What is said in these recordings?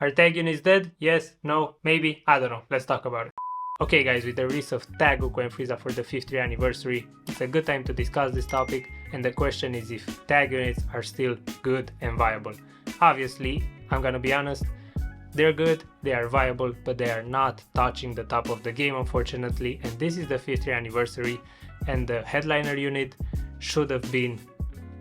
Are tag units dead? Yes? No? Maybe? I don't know. Let's talk about it. Okay guys, with the release of Tag Goku and Frieza for the 5th year anniversary, it's a good time to discuss this topic, and the question is if tag units are still good and viable. Obviously, I'm gonna be honest, they're good, they are viable, but they are not touching the top of the game unfortunately, and this is the 5th year anniversary and the headliner unit should have been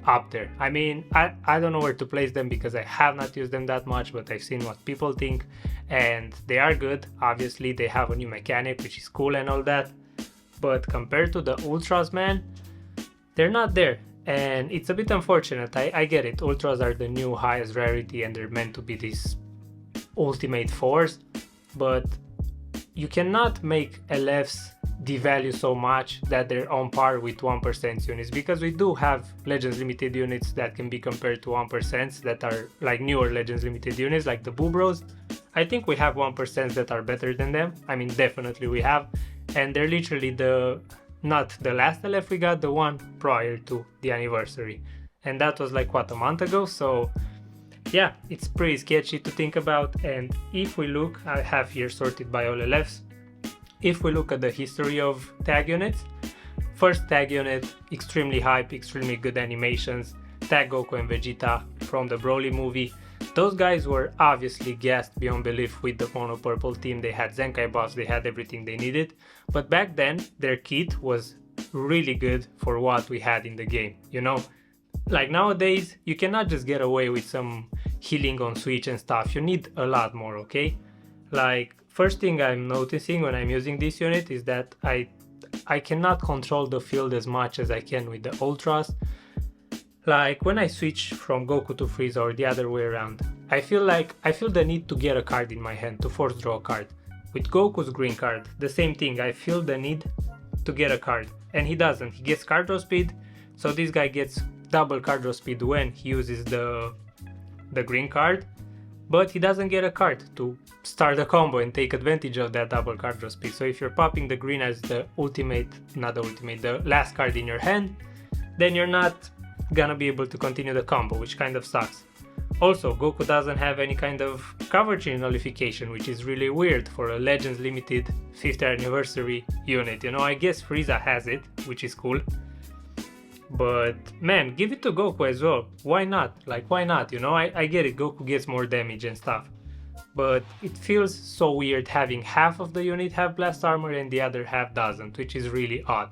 up there. I mean, I don't know where to place them because I have not used them that much, but I've seen what people think and they are good. Obviously they have a new mechanic which is cool and all that, but compared to the Ultras, man, they're not there, and it's a bit unfortunate. I get it, Ultras are the new highest rarity and they're meant to be this ultimate force, but you cannot make LFs devalue so much that they're on par with 1% units, because we do have Legends Limited units that can be compared to 1% that are like newer Legends Limited units like the Boobros. I think we have 1% that are better than them. I mean, definitely we have, and they're literally not the last LF we got, the one prior to the anniversary, and that was like what, a month ago. So yeah, it's pretty sketchy to think about. And if we look, I have here sorted by all LFs. If we look at the history of tag units, first tag unit, extremely hype, extremely good animations, Tag Goku and Vegeta from the Broly movie. Those guys were obviously gassed beyond belief with the Mono Purple team. They had Zenkai buffs, they had everything they needed, but back then their kit was really good for what we had in the game, you know? Like nowadays, you cannot just get away with some healing on switch and stuff, you need a lot more, okay? Like, first thing I'm noticing when I'm using this unit is that I cannot control the field as much as I can with the Ultras. Like when I switch from Goku to Frieza or the other way around, I feel the need to get a card in my hand, to force draw a card. With Goku's green card, the same thing, I feel the need to get a card, and he doesn't. He gets card draw speed, so this guy gets double card draw speed when he uses the green card, but he doesn't get a card to start the combo and take advantage of that double card draw speed. So if you're popping the green as the the last card in your hand, then you're not gonna be able to continue the combo, which kind of sucks. Also, Goku doesn't have any kind of cover change nullification, which is really weird for a Legends Limited 5th anniversary unit. You know, I guess Frieza has it, which is cool. But man, give it to Goku as well. Why not? Like, why not? You know, I get it, Goku gets more damage and stuff, but it feels so weird having half of the unit have blast armor and the other half doesn't, which is really odd.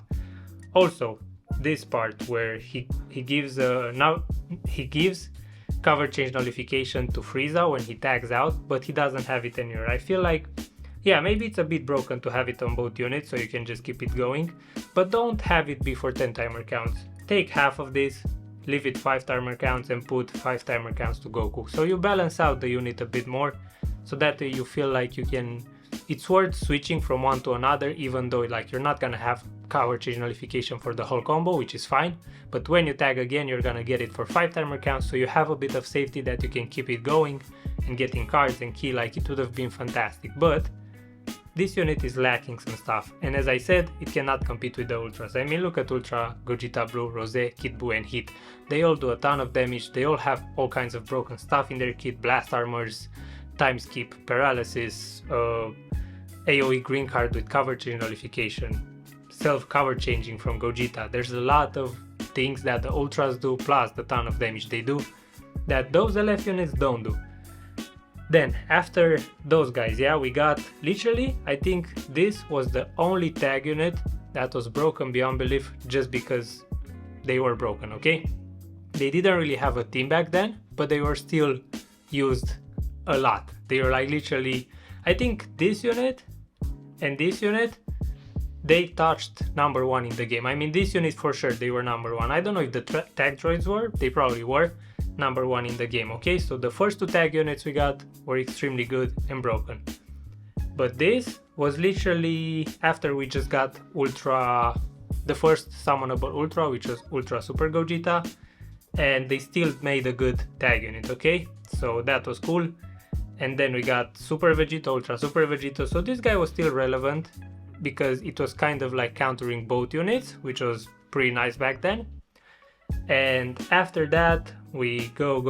Also, this part where he gives cover change nullification to Frieza when he tags out, but he doesn't have it anywhere. I feel like, yeah, maybe it's a bit broken to have it on both units so you can just keep it going, but don't have it be for 10 timer counts. Take half of this, leave it 5 timer counts and put 5 timer counts to Goku, so you balance out the unit a bit more, so that you feel like it's worth switching from one to another, even though like you're not gonna have cover change nullification for the whole combo, which is fine, but when you tag again you're gonna get it for 5 timer counts, so you have a bit of safety that you can keep it going and getting cards and key. Like, it would have been fantastic, but this unit is lacking some stuff, and as I said, it cannot compete with the Ultras. I mean, look at Ultra, Gogeta Blue, Rose, Kid Buu and Heat. They all do a ton of damage, they all have all kinds of broken stuff in their kit, blast armors, time skip, paralysis, AoE green card with cover change nullification, self cover changing from Gogeta. There's a lot of things that the Ultras do, plus the ton of damage they do, that those LF units don't do. Then after those guys, yeah, we got literally, I think this was the only tag unit that was broken beyond belief just because they were broken, okay? They didn't really have a team back then, but they were still used a lot. They were like literally, I think this unit and this unit, they touched number 1 in the game. I mean, this unit for sure, they were number 1. I don't know if the tag droids were, they probably were number 1 in the game, okay? So the first 2 tag units we got were extremely good and broken. But this was literally after we just got Ultra, the first summonable Ultra, which was Ultra Super Gogeta, and they still made a good tag unit, okay? So that was cool. And then we got Super Vegeta, Ultra Super Vegeta, so this guy was still relevant because it was kind of like countering both units, which was pretty nice back then. And after that we go.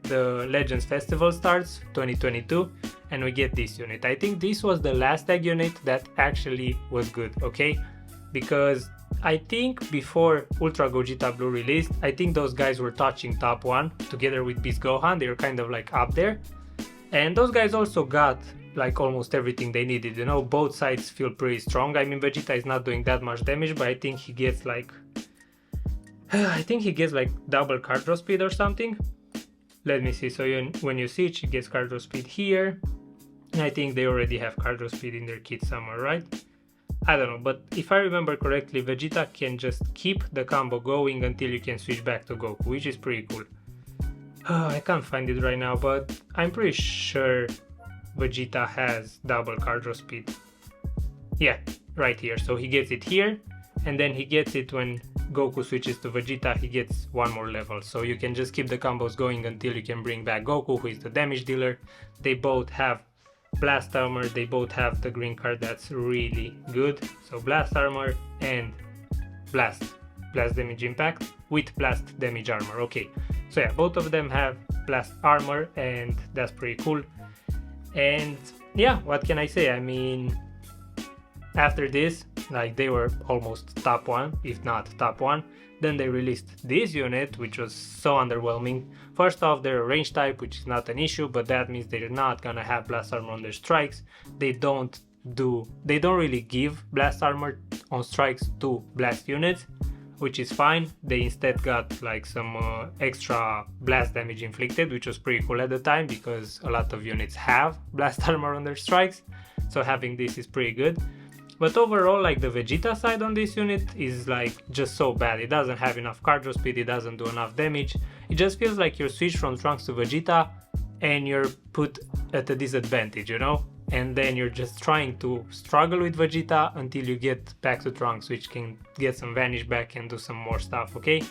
The Legends Festival starts 2022 and we get this unit. I think this was the last tag unit that actually was good, okay? Because I think before Ultra Gogeta Blue released, I think those guys were touching top 1 together with Beast Gohan. They were kind of like up there. And those guys also got like almost everything they needed, you know, both sides feel pretty strong. I mean, Vegeta is not doing that much damage, but I think he gets like double card draw speed or something. Let me see. So when you switch, he gets card draw speed here. And I think they already have card draw speed in their kit somewhere, right? I don't know, but if I remember correctly, Vegeta can just keep the combo going until you can switch back to Goku, which is pretty cool. I can't find it right now, but I'm pretty sure Vegeta has double card draw speed. Yeah, right here. So he gets it here, and then he gets it when Goku switches to Vegeta, he gets one more level. So you can just keep the combos going until you can bring back Goku, who is the damage dealer. They both have Blast Armor, they both have the green card that's really good. So Blast Armor and Blast Damage Impact with Blast Damage Armor. Okay, so yeah, both of them have Blast Armor and that's pretty cool. And yeah, what can I say? I mean, after this, like they were almost top 1, if not top 1. Then they released this unit, which was so underwhelming. First off, they're a range type, which is not an issue, but that means they're not gonna have blast armor on their strikes. They don't really give blast armor on strikes to blast units, which is fine. They instead got like some extra blast damage inflicted, which was pretty cool at the time because a lot of units have blast armor on their strikes. So having this is pretty good. But overall, like the Vegeta side on this unit is like just so bad. It doesn't have enough card draw speed, it doesn't do enough damage. It just feels like you're switched from Trunks to Vegeta and you're put at a disadvantage, you know? And then you're just trying to struggle with Vegeta until you get back to Trunks, which can get some Vanish back and do some more stuff, okay?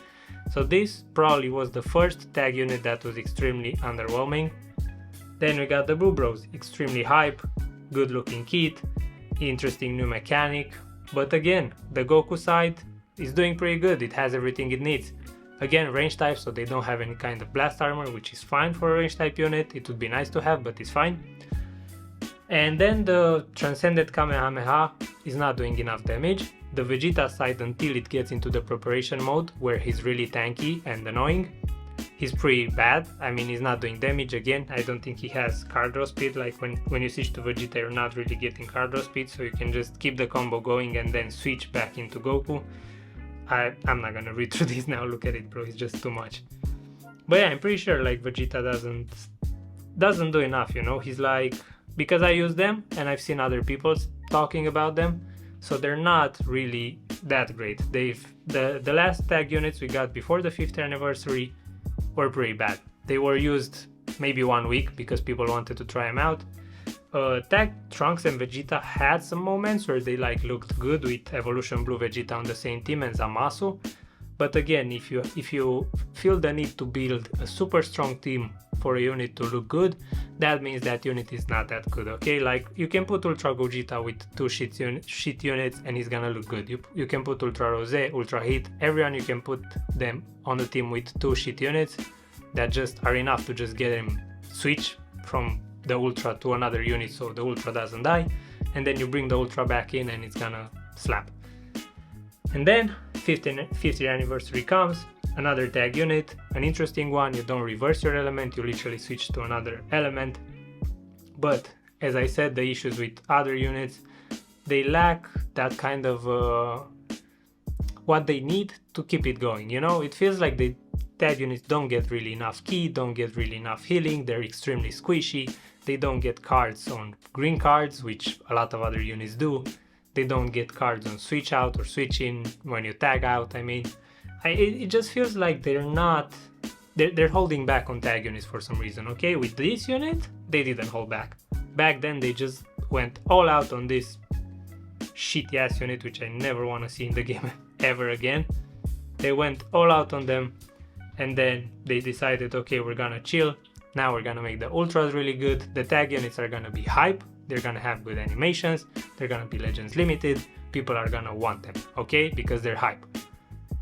So this probably was the first tag unit that was extremely underwhelming. Then we got the Blue Bros, extremely hype, good looking kit, interesting new mechanic, but again, the Goku side is doing pretty good. It has everything it needs. Again, range type, so they don't have any kind of blast armor, which is fine for a range type unit. It would be nice to have, but it's fine. And then the Transcended Kamehameha is not doing enough damage. The Vegeta side, until it gets into the preparation mode, where he's really tanky and annoying, he's pretty bad. I mean, he's not doing damage. Again, I don't think he has card draw speed. Like when you switch to Vegeta, you're not really getting card draw speed, so you can just keep the combo going and then switch back into Goku. I'm not gonna read through this now. Look at it, bro. It's just too much. But yeah, I'm pretty sure like Vegeta doesn't do enough, you know. He's like, because I use them and I've seen other people talking about them, so they're not really that great. The last tag units we got before the 5th anniversary were pretty bad. They were used maybe 1 week because people wanted to try them out. Tag Trunks and Vegeta had some moments where they like looked good with Evolution Blue Vegeta on the same team and Zamasu. But again, if you feel the need to build a super strong team for a unit to look good, that means that unit is not that good, okay? Like, you can put Ultra Gogeta with 2 shit units and it's gonna look good. You can put Ultra Rose, Ultra Heat, everyone you can put them on the team with 2 shit units that just are enough to just get them switch from the Ultra to another unit so the Ultra doesn't die, and then you bring the Ultra back in and it's gonna slap. And then 50th anniversary comes, another tag unit, an interesting one. You don't reverse your element, you literally switch to another element. But as I said, the issues with other units, they lack that kind of what they need to keep it going, you know? It feels like the tag units don't get really enough ki, don't get really enough healing, they're extremely squishy, they don't get cards on green cards, which a lot of other units do. They don't get cards on switch out or switch in when you tag out. I mean, it just feels like they're holding back on tag units for some reason, okay? With this unit, they didn't hold back. Back then, they just went all out on this shitty ass unit, which I never want to see in the game ever again. They went all out on them, and then they decided, okay, we're gonna chill. Now we're gonna make the ultras really good. The tag units are gonna be hype. They're gonna have good animations. They're gonna be Legends limited. People are gonna want them, okay? Because they're hype.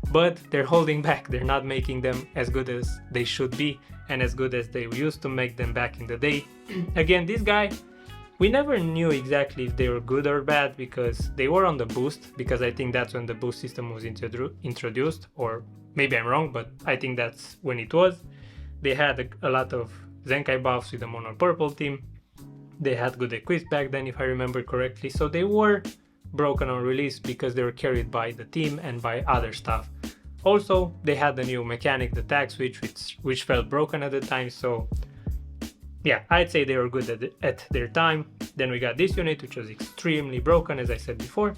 but they're holding back. They're not making them as good as they should be and as good as they used to make them back in the day. Again, this guy, we never knew exactly if they were good or bad because they were on the boost, because I think that's when the boost system was introduced, or maybe I'm wrong, but I think that's when it was. They had a lot of Zenkai buffs with the mono purple team. They had good equips back then, if I remember correctly, so they were broken on release because they were carried by the team and by other stuff. Also, they had the new mechanic, the tag switch, which felt broken at the time, so yeah, I'd say they were good at their time. Then we got this unit, which was extremely broken, as I said before,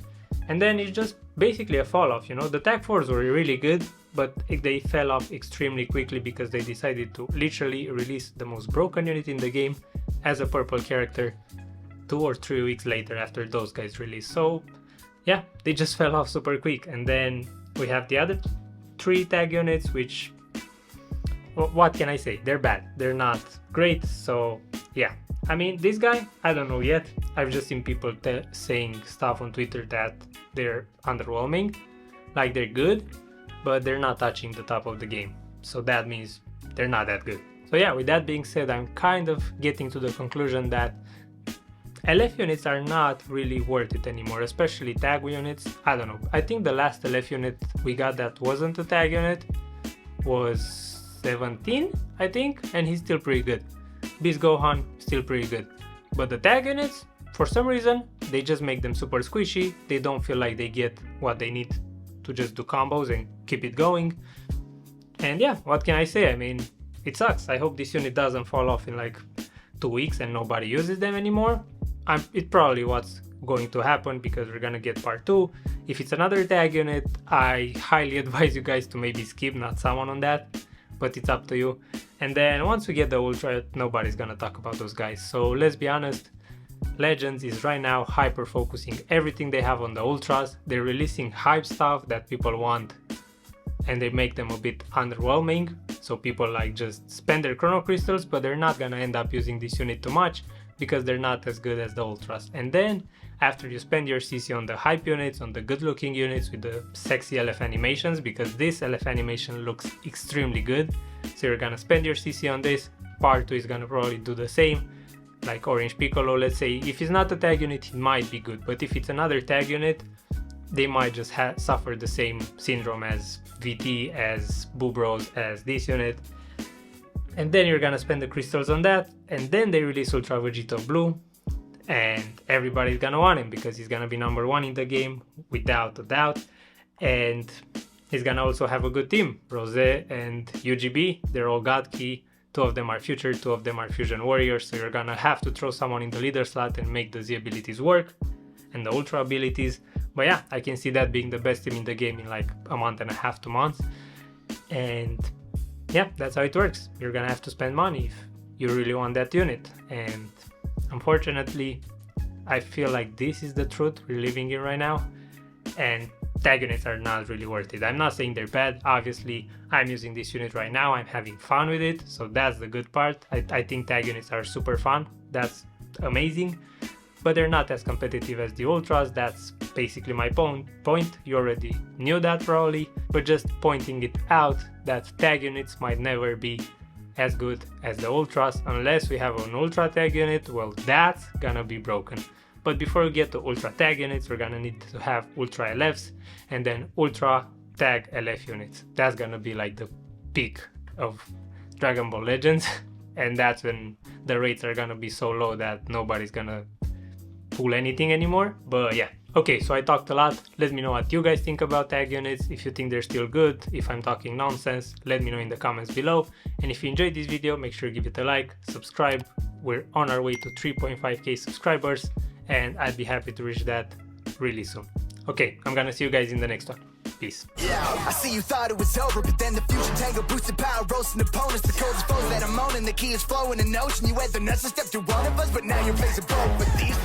and then it's just basically a fall off, you know. The tag 4s were really good, but they fell off extremely quickly because they decided to literally release the most broken unit in the game as a purple character 2 or 3 weeks later after those guys released. So yeah, they just fell off super quick. And then we have the other 3 tag units, which, well, what can I say? They're bad. They're not great. So yeah, I mean, this guy, I don't know yet. I've just seen people saying stuff on Twitter that they're underwhelming, like they're good, but they're not touching the top of the game. So that means they're not that good. So yeah, with that being said, I'm kind of getting to the conclusion that LF units are not really worth it anymore, especially tag units. I don't know. I think the last LF unit we got that wasn't a tag unit was 17, I think, and he's still pretty good. Beast Gohan, still pretty good. But the tag units, for some reason, they just make them super squishy. They don't feel like they get what they need to just do combos and keep it going. And yeah, what can I say? I mean, it sucks. I hope this unit doesn't fall off in like 2 weeks and nobody uses them anymore. It's probably what's going to happen because we're gonna get part 2. If it's another tag unit, I highly advise you guys to maybe skip, not summon on that, but it's up to you. And then once we get the Ultra, nobody's gonna talk about those guys. So let's be honest, Legends is right now hyper focusing everything they have on the Ultras. They're releasing hype stuff that people want and they make them a bit underwhelming. So people like just spend their Chrono Crystals, but they're not gonna end up using this unit too much because they're not as good as the Ultras. And then after you spend your CC on the hype units, on the good looking units with the sexy LF animations, because this LF animation looks extremely good, so you're gonna spend your CC on this. Part 2 is gonna probably do the same, like Orange Piccolo, let's say. If it's not a tag unit, it might be good, but if it's another tag unit, they might just suffer the same syndrome as VT, as Boobros, as this unit. And then you're gonna spend the crystals on that, and then they release Ultra Vegito Blue, and everybody's gonna want him because he's gonna be number 1 in the game without a doubt. And he's gonna also have a good team. Rose and UGB, they're all God Key. 2 of them are Future, 2 of them are Fusion Warriors, so you're gonna have to throw someone in the leader slot and make the Z abilities work, and the Ultra abilities. But yeah, I can see that being the best team in the game in like a month and a half, 2 months. And yeah, that's how it works. You're gonna have to spend money if you really want that unit. And unfortunately, I feel like this is the truth we're living in right now. And tag units are not really worth it. I'm not saying they're bad. Obviously, I'm using this unit right now. I'm having fun with it. So that's the good part. I think tag units are super fun. That's amazing. But they're not as competitive as the Ultras. That's basically my point. You already knew that probably, but just pointing it out that tag units might never be as good as the Ultras unless we have an Ultra tag unit. Well, that's gonna be broken. But before we get to Ultra tag units, we're gonna need to have Ultra LFs and then Ultra tag LF units. That's gonna be like the peak of Dragon Ball Legends, and that's when the rates are gonna be so low that nobody's gonna pull anything anymore. But yeah, okay, so I talked a lot. Let me know what you guys think about tag units, if you think they're still good, if I'm talking nonsense, let me know in the comments below. And if you enjoyed this video, make sure you give it a like, subscribe. We're on our way to 3.5k subscribers, and I'd be happy to reach that really soon. Okay, I'm gonna see you guys in the next one. Peace. Yeah, I see you thought it was over, but then the fusion tango boosted power, roasting opponents. The coldest foes that I'm owning, the key is flowing in ocean. You had the nuts to step through one of us, but now you're facing both with these.